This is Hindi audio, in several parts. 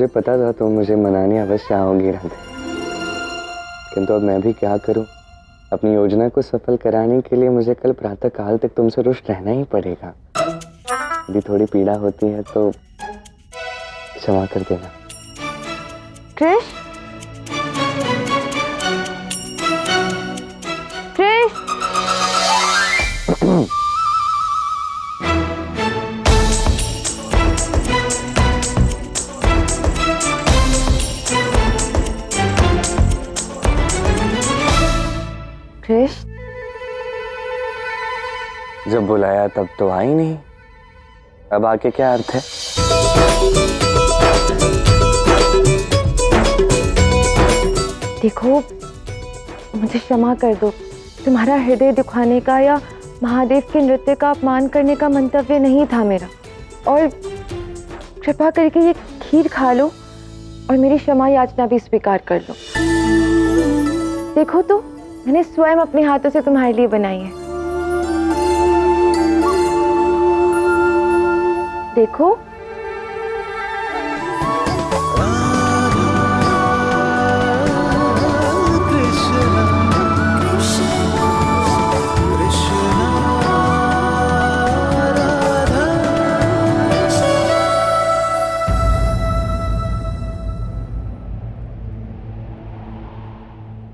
मुझे पता था तुम मुझे मनाने अवश्य आओगी राधे, किंतु अब मैं भी क्या करूं। अपनी योजना को सफल कराने के लिए मुझे कल प्रातः काल तक तुमसे रुष्ट रहना ही पड़ेगा। यदि थोड़ी पीड़ा होती है तो क्षमा कर देना। कृष, कृष, कृष, जब बुलाया तब तो आई नहीं, अब आके क्या अर्थ है। देखो, मुझे क्षमा कर दो। तुम्हारा हृदय दुखाने का या महादेव के नृत्य का अपमान करने का मंतव्य नहीं था मेरा। और कृपा करके ये खीर खा लो और मेरी क्षमा याचना भी स्वीकार कर लो। देखो तो, मैंने स्वयं अपने हाथों से तुम्हारे लिए बनाई है। देखो,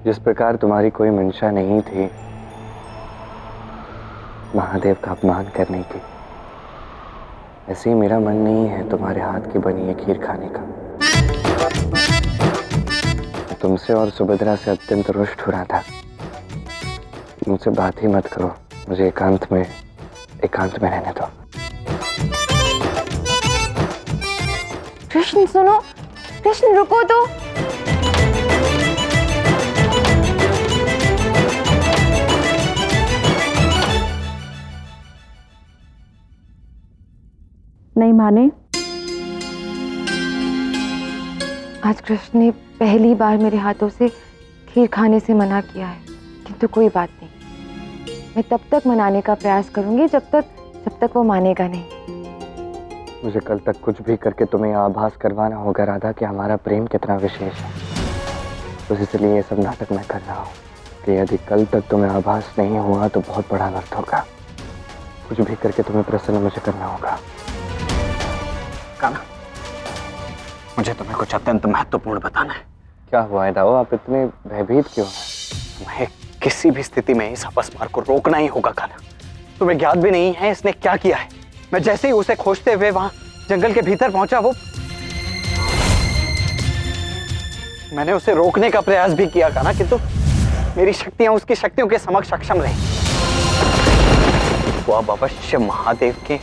जिस प्रकार तुम्हारी कोई मंशा नहीं थी महादेव का अपमान करने की, ऐसे ही मेरा मन नहीं है तुम्हारे हाथ की बनी है खीर खाने का। तुमसे और सुभद्रा से अत्यंत रुष्ट हो रहा था। मुझसे बात ही मत करो, मुझे एकांत में रहने दो। कृष्ण सुनो, कृष्ण रुको तो। नहीं माने। आज कृष्ण ने पहली बार मेरे हाथों से खीर खाने से मना किया है, किंतु कोई बात नहीं, मैं तब तक मनाने का प्रयास करूंगी जब तक वो मानेगा नहीं। मुझे कल तक कुछ भी करके तुम्हें आभास करवाना होगा राधा कि हमारा प्रेम कितना विशेष है। तो इसलिए ये सब नाटक मैं कर रहा हूँ कि यदि कल तक तुम्हें आभास नहीं हुआ तो बहुत बड़ा अनर्थ होगा। कुछ भी करके तुम्हें प्रसन्न मुझे करना होगा। कान्हा, मुझे तुम्हें कुछ अत्यंत महत्वपूर्ण बताना है। क्या हुआ है दाऊ, आप इतने भयभीत क्यों हैं? तुम्हें किसी भी स्थिति में इस अपस्मार को रोकना ही होगा कान्हा। तुम्हें ज्ञात भी नहीं है इसने क्या किया है। मैं जैसे ही उसे खोजते हुए वहां जंगल के भीतर पहुंचा, मैंने उसे रोकने का प्रयास भी किया कान्हा, किंतु मेरी शक्तियां उसकी शक्तियों के समक्ष अक्षम रही। वो अब अवश्य महादेव के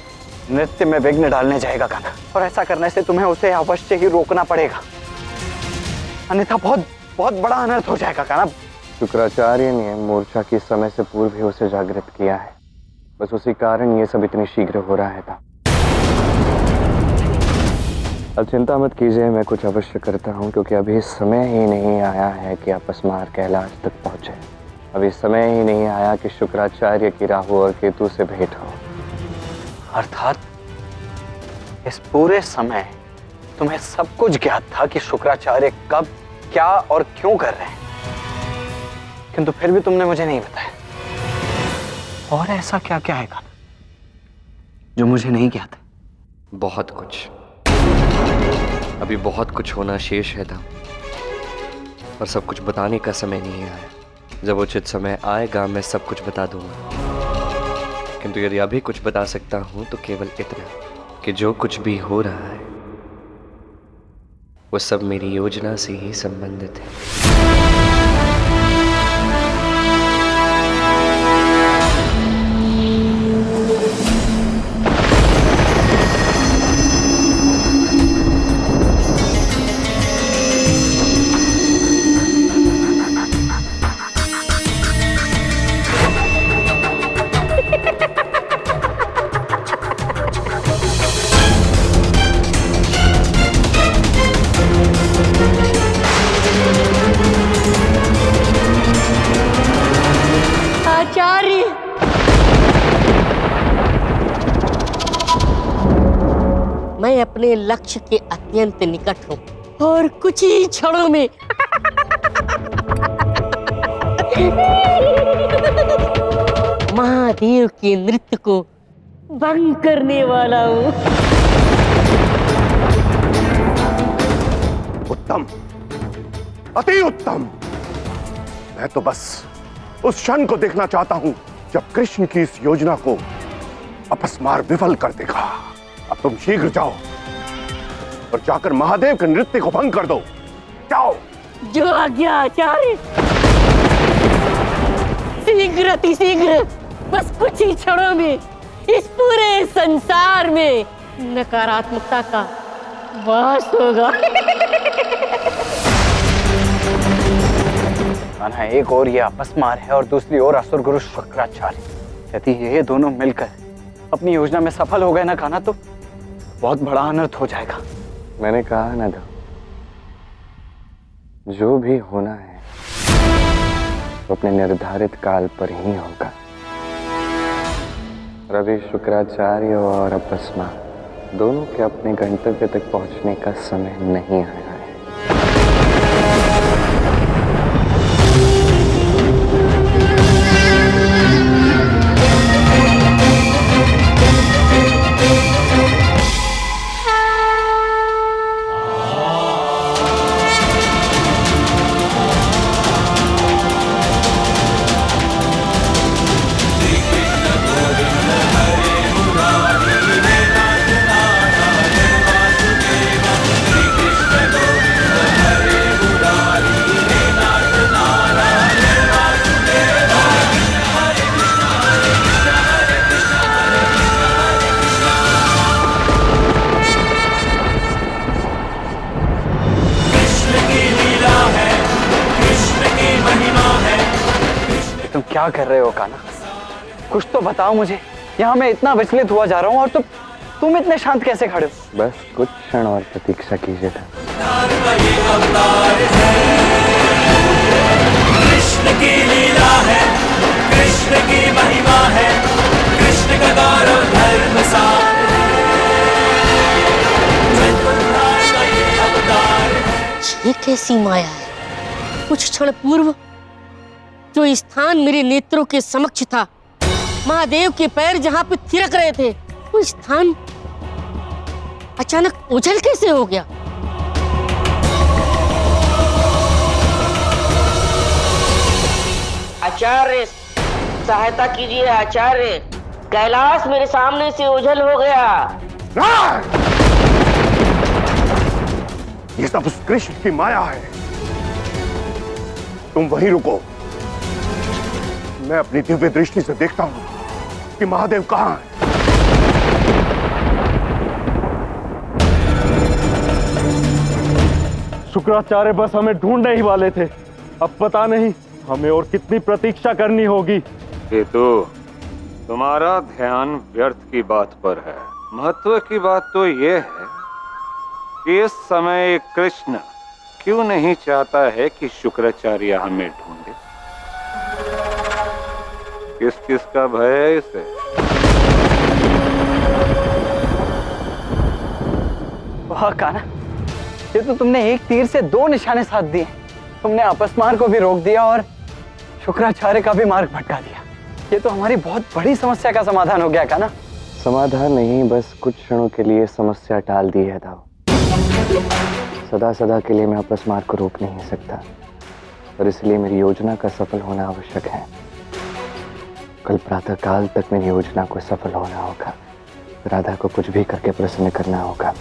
नृत्य में विघ्न डालने जाएगा कान्हा, और ऐसा करने से तुम्हें उसे अवश्य ही रोकना पड़ेगा, अन्यथा बहुत बहुत बड़ा अनर्थ हो जाएगा कान्हा। शुक्राचार्य ने मूर्छा की समय से पूर्व ही उसे जागृत किया है, बस उसी कारण ये सब इतनी शीघ्र हो रहा है था। अब चिंता मत कीजिए, मैं कुछ अवश्य करता हूँ, क्योंकि अभी समय ही नहीं आया है कि अपस्मार कैलाश तक पहुंचे। अभी समय ही नहीं आया कि शुक्राचार्य की राहु और केतु से भेंट हो। अर्थात इस पूरे समय तुम्हें सब कुछ ज्ञात था कि शुक्राचार्य कब, क्या और क्यों कर रहे हैं, किंतु फिर भी तुमने मुझे नहीं बताया। और ऐसा क्या क्या है कान्हा जो मुझे नहीं ज्ञात है? बहुत कुछ, अभी बहुत कुछ होना शेष है था, और सब कुछ बताने का समय नहीं आया। जब उचित समय आएगा मैं सब कुछ बता दूंगा, किंतु यदि अभी कुछ बता सकता हूं तो केवल इतना कि जो कुछ भी हो रहा है वो सब मेरी योजना से ही संबंधित है। मैं अपने लक्ष्य के अत्यंत निकट हूँ। और कुछ ही क्षणों में महादेव के नृत्य को भंग करने वाला हूँ। उत्तम, अति उत्तम। मैं तो बस उस क्षण को देखना चाहता हूं जब कृष्ण की इस योजना को अपस्मार विफल कर देगा। अब तुम शीघ्र जाओ और जाकर महादेव के नृत्य को भंग कर दो। जाओ। जो आज्ञा आचार्य। शीघ्र अति शीघ्र, बस कुछ ही क्षणों में इस पूरे संसार में नकारात्मकता का वास होगा। कान्हा, एक और ये अपस्मार है और दूसरी ओर असुर गुरु शुक्राचार्य। यदि ये दोनों मिलकर अपनी योजना में सफल हो गए ना कान्हा, तो बहुत बड़ा अनर्थ हो जाएगा। मैंने कहा ना था, जो भी होना है वो अपने निर्धारित काल पर ही होगा। और अभी शुक्राचार्य और अपस्मार दोनों के अपने गंतव्य तक पहुंचने का समय नहीं आया है। तुम क्या कर रहे हो कान्हा? कुछ तो बताओ मुझे। यहाँ मैं इतना विचलित हुआ जा रहा हूँ और तुम इतने शांत कैसे खड़े हो? बस कुछ क्षण और प्रतीक्षा कीजिए था। कृष्ण की लीला है, कृष्ण की महिमा है, कृष्ण का गौरव धर्म सार ये कैसी माया है? कुछ क्षण पूर्व जो स्थान मेरे नेत्रों के समक्ष था, महादेव के पैर जहां पे थिरक रहे थे, वो स्थान अचानक ओझल कैसे हो गया? आचार्य, सहायता कीजिए आचार्य। कैलाश मेरे सामने से ओझल हो गया। ये सब उस कृष्ण की माया है। तुम वहीं रुको, मैं अपनी दिव्य दृष्टि से देखता हूं कि महादेव कहां है। शुक्राचार्य बस हमें ढूंढने ही वाले थे। अब पता नहीं हमें और कितनी प्रतीक्षा करनी होगी। केतु, तुम्हारा ध्यान व्यर्थ की बात पर है। महत्व की बात तो ये है कि इस समय कृष्ण क्यों नहीं चाहता है कि शुक्राचार्य हमें ढूंढे। किस किस का भय है इसे? वाह कान्हा, ये तो तुमने एक तीर से दो निशाने साध दिए। तुमने अपस्मार को भी रोक दिया और शुक्राचार्य का भी मार्ग भटका दिया। ये तो हमारी बहुत बड़ी समस्या का समाधान हो गया कान्हा। समाधान नहीं, बस कुछ क्षणों के लिए समस्या टाल दी है दाव। सदा सदा के लिए मैं अपस्मार को रोक नहीं सकता और इसलिए मेरी योजना का सफल होना आवश्यक है। कल प्रातः काल तक मेरी योजना को सफल होना होगा। राधा को कुछ भी करके प्रसन्न करना होगा।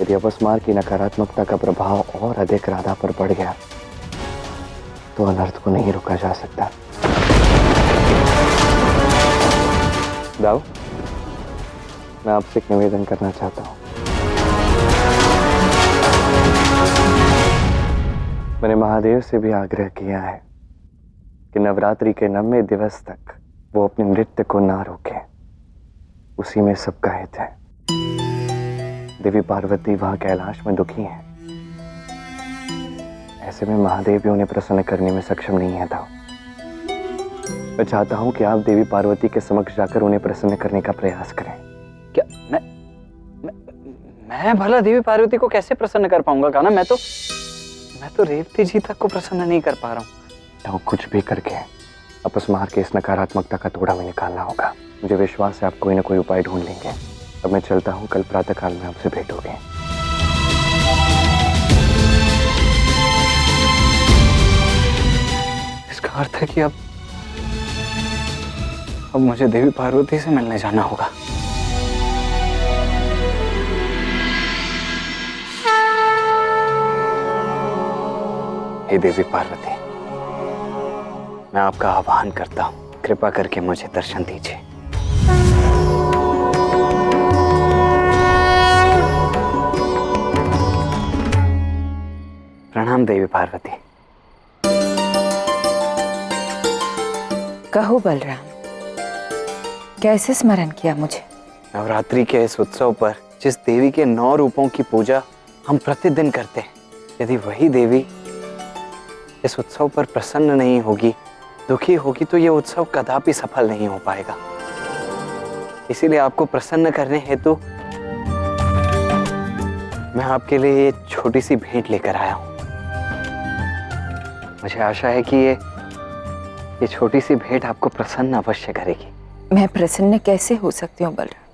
यदि अपस्मार की नकारात्मकता का प्रभाव और अधिक राधा पर बढ़ गया तो अनर्थ को नहीं रोका जा सकता। दाव, मैं आपसे एक निवेदन करना चाहता हूं। मैंने महादेव से भी आग्रह किया है कि नवरात्रि के 90 दिवस तक वो अपने नृत्य को ना रोके। उसी में सबका हित है। देवी पार्वती वहां कैलाश में दुखी हैं। ऐसे में महादेव भी उन्हें प्रसन्न करने में सक्षम नहीं है था। मैं चाहता हूं कि आप देवी पार्वती के समक्ष जाकर उन्हें प्रसन्न करने का प्रयास करें। क्या मैं भला देवी पार्वती को कैसे प्रसन्न कर पाऊंगा कान्हा? मैं तो रेवती जी तक को प्रसन्न नहीं कर पा रहा हूँ। तो कुछ भी करके अपस्मार के इस नकारात्मकता का तोड़ा में निकालना होगा। मुझे विश्वास है आप कोई ना कोई उपाय ढूंढ लेंगे। अब मैं चलता हूँ, कल प्रातः काल में आपसे भेंट होगी। इसका अर्थ है कि अब मुझे देवी पार्वती से मिलने जाना होगा। हे देवी पार्वती, मैं आपका आह्वान करता हूं, कृपा करके मुझे दर्शन दीजिए। प्रणाम देवी पार्वती। कहो बलराम, कैसे स्मरण किया मुझे? नवरात्रि के इस उत्सव पर जिस देवी के 9 रूपों की पूजा हम प्रतिदिन करते हैं, यदि वही देवी इस उत्सव पर प्रसन्न नहीं होगी, दुखी होगी, तो ये उत्सव कदापि सफल नहीं हो पाएगा। इसीलिए आपको प्रसन्न करने हेतु मैं आपके लिए ये छोटी सी भेंट लेकर आया हूं। मुझे आशा है कि ये छोटी सी भेंट आपको प्रसन्न अवश्य करेगी। मैं प्रसन्न कैसे हो सकती हूँ बलराम?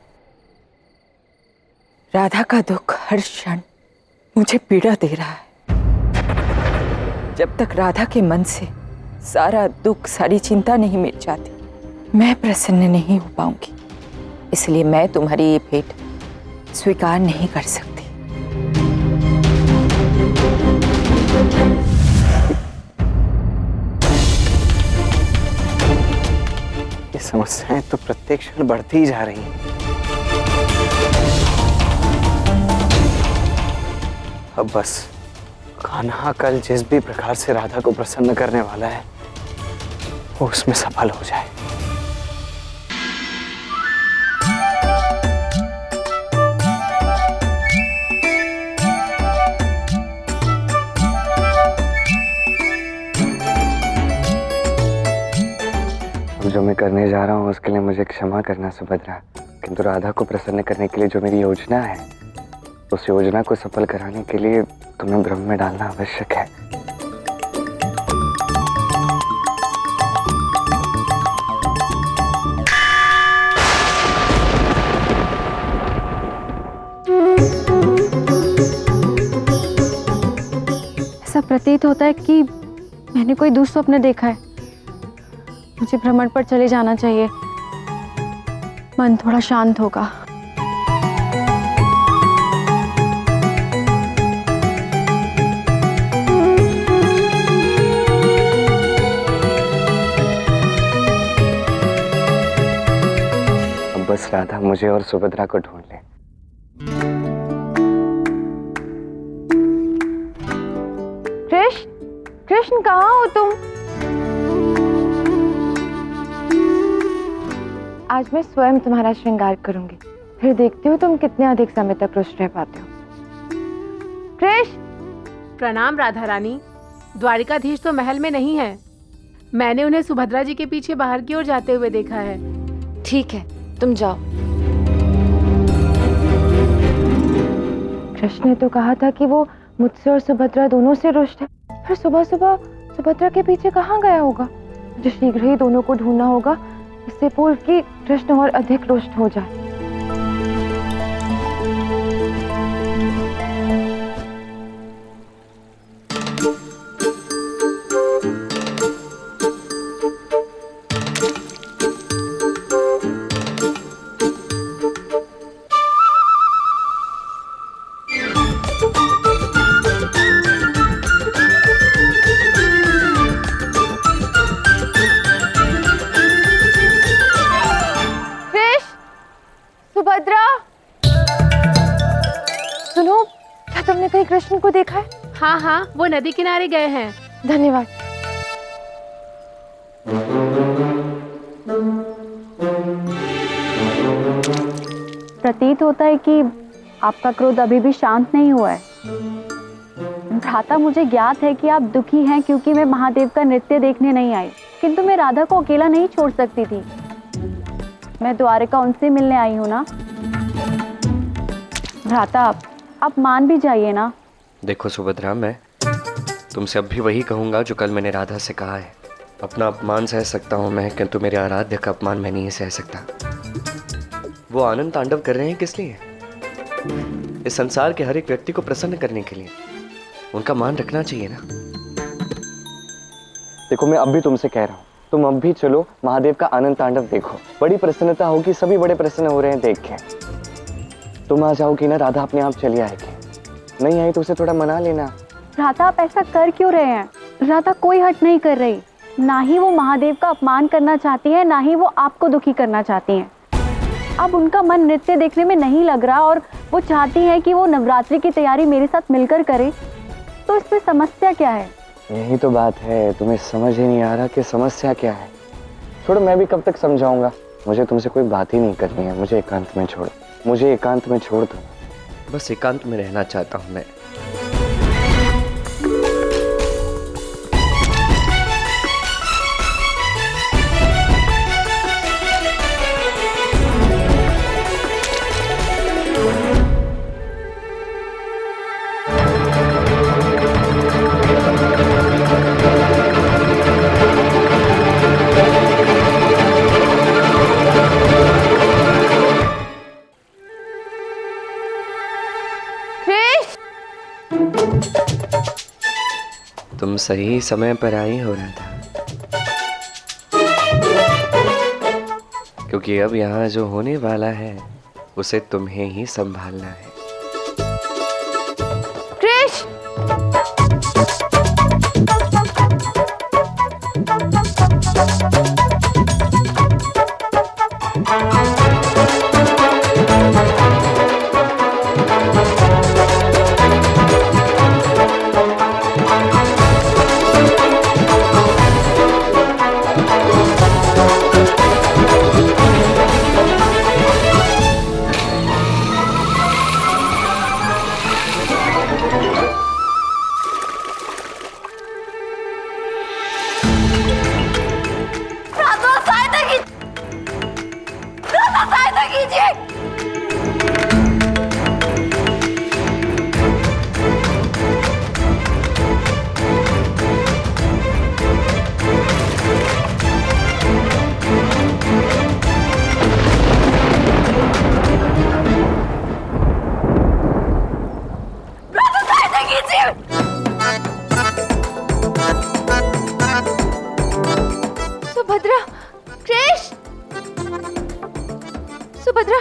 राधा का दुख हर क्षण मुझे पीड़ा दे रहा है। जब तक राधा के मन से सारा दुख, सारी चिंता नहीं मिट जाती, मैं प्रसन्न नहीं हो पाऊंगी। इसलिए मैं तुम्हारी ये भेंट स्वीकार नहीं कर सकती। ये समस्याएं तो प्रत्येक क्षण बढ़ती ही जा रही हैं। अब बस कान्हा कल जिस भी प्रकार से राधा को प्रसन्न करने वाला है, वो उसमें सफल हो जाए। अब जो मैं करने जा रहा हूँ उसके लिए मुझे क्षमा करना सुभद्रा, किंतु राधा को प्रसन्न करने के लिए जो मेरी योजना है, उस योजना को सफल कराने के लिए तुम्हें भ्रम में डालना आवश्यक है। ऐसा प्रतीत होता है कि मैंने कोई दुःस्वप्न देखा है। मुझे भ्रमण पर चले जाना चाहिए, मन थोड़ा शांत होगा। बस राधा मुझे और सुभद्रा को ढूंढ ले। कृष्ण कहाँ हो तुम? आज मैं स्वयं तुम्हारा श्रृंगार करूंगी, फिर देखती हूँ तुम कितने अधिक समय तक रुष्ट रह पाते हो। कृष्ण। प्रणाम राधा रानी। द्वारिकाधीश तो महल में नहीं है। मैंने उन्हें सुभद्रा जी के पीछे बाहर की ओर जाते हुए देखा है। ठीक है, तुम जाओ। कृष्ण ने तो कहा था कि वो मुझसे और सुभद्रा दोनों से रुष्ट है, फिर सुबह सुबह सुभद्रा के पीछे कहाँ गया होगा? मुझे शीघ्र ही दोनों को ढूंढना होगा, इससे पूर्व कि कृष्ण और अधिक रुष्ट हो जाए। सुभद्रा, सुनो, क्या तुमने कहीं कृष्ण को देखा है? हाँ हाँ, वो नदी किनारे गए हैं। धन्यवाद। प्रतीत होता है कि आपका क्रोध अभी भी शांत नहीं हुआ है। भ्राता, मुझे ज्ञात है कि आप दुखी हैं क्योंकि मैं महादेव का नृत्य देखने नहीं आई, किंतु मैं राधा को अकेला नहीं छोड़ सकती थी। मैं द्वारिका उनसे मिलने आई हूँ ना। भ्राता, आप मान भी जाइए ना। देखो सुभद्रा, मैं तुमसे अब भी वही कहूंगा जो कल मैंने राधा से कहा है। अपना अपमान सह सकता हूं मैं, किंतु मेरे आराध्य का अपमान मैं नहीं सह सकता। वो आनंद तांडव कर रहे हैं किस लिए? इस संसार के हर एक व्यक्ति को प्रसन्न करने के लिए। उनका मान रखना चाहिए ना। देखो, मैं अब भी तुमसे कह रहा हूँ, तुम अब भी चलो महादेव का आनंद तांडव देखो। बड़ी प्रसन्नता होगी, सभी बड़े प्रसन्न हो रहे हैं देख के। तुम आ जाओगी ना, राधा अपने आप चली आएगी। नहीं आई तो उसे थोड़ा मना लेना। राधा, आप ऐसा कर क्यों रहे हैं? राधा कोई हट नहीं कर रही। ना ही वो महादेव का अपमान करना चाहती है, ना ही वो आपको दुखी करना चाहती हैं। अब उनका मन नृत्य देखने में नहीं लग रहा और वो चाहती है कि वो नवरात्रि की तैयारी मेरे साथ मिलकर करे, तो इसमें समस्या क्या है? यही तो बात है, तुम्हें समझ ही नहीं आ रहा कि समस्या क्या है। छोड़ो, मैं भी कब तक समझाऊंगा। मुझे तुमसे कोई बात ही नहीं करनी है। मुझे एकांत में छोड़ो, मुझे एकांत में छोड़ दो। बस एकांत में रहना चाहता हूं मैं। तुम सही समय पर आई हो रहा था, क्योंकि अब यहाँ जो होने वाला है उसे तुम्हें ही संभालना है। कृष! सुभद्रा! कृष! सुभद्रा!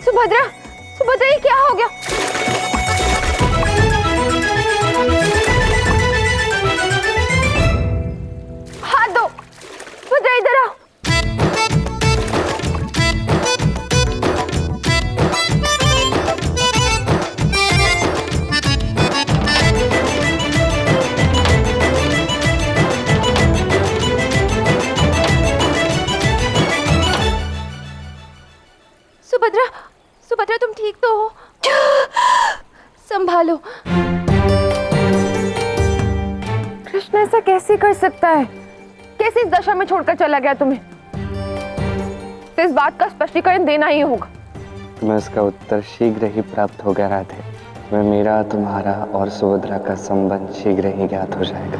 सुभद्रा! सुभद्रा, ये क्या हो गया? हाथ दो! सुभद्रा, इधर आओ। सुभद्रा, सुभद्रा, तुम ठीक तो हो? संभालो। कृष्ण ऐसा कैसे कर सकता है? कैसे इस दशा में छोड़कर चला गया तुम्हें? तो इस बात का स्पष्टीकरण देना ही होगा। तुम्हें उसका उत्तर शीघ्र ही प्राप्त हो गया राधे। मैं, मेरा, तुम्हारा और सुभद्रा का संबंध शीघ्र ही ज्ञात हो जाएगा।